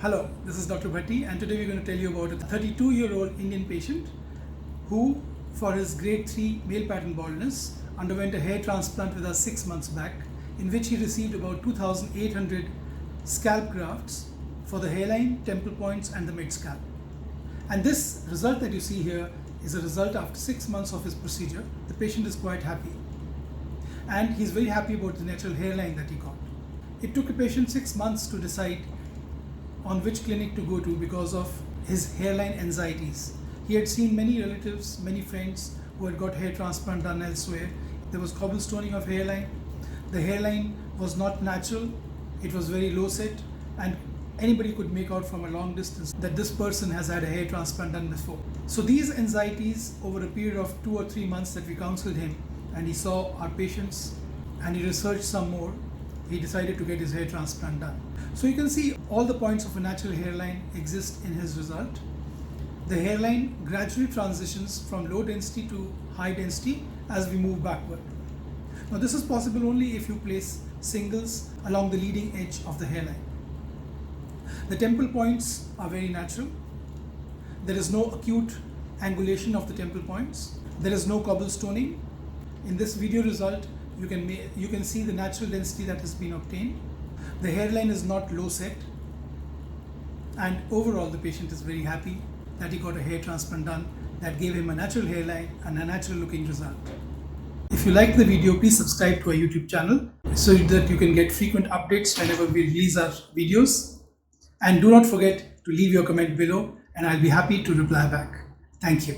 Hello, this is Dr. Bhatti, and today we're going to tell you about a 32-year-old Indian patient who, for his grade 3 male pattern baldness, underwent a hair transplant with us 6 months back, in which he received about 2,800 scalp grafts for the hairline, temple points, and the mid-scalp. And this result that you see here is a result after 6 months of his procedure. The patient is quite happy, and he's very happy about the natural hairline that he got. It took a patient 6 months to decide on which clinic to go to because of his hairline anxieties. He had seen many relatives, many friends who had got hair transplant done elsewhere. There was cobblestoning of hairline. The hairline was not natural. It was very low set, and anybody could make out from a long distance that this person has had a hair transplant done before. So these anxieties over a period of 2 or 3 months that we counseled him, and he saw our patients and he researched some more, he decided to get his hair transplant done. So you can see all the points of a natural hairline exist in his result. The hairline gradually transitions from low density to high density as we move backward. Now this is possible only if you place singles along the leading edge of the hairline. The temple points are very natural. There is no acute angulation of the temple points. There is no cobblestoning. In this video result, you can see the natural density that has been obtained. The hairline is not low set, and overall the patient is very happy that he got a hair transplant done that gave him a natural hairline and a natural looking result. If you like the video, please subscribe to our YouTube channel so that you can get frequent updates whenever we release our videos. And do not forget to leave your comment below, and I'll be happy to reply back. Thank you.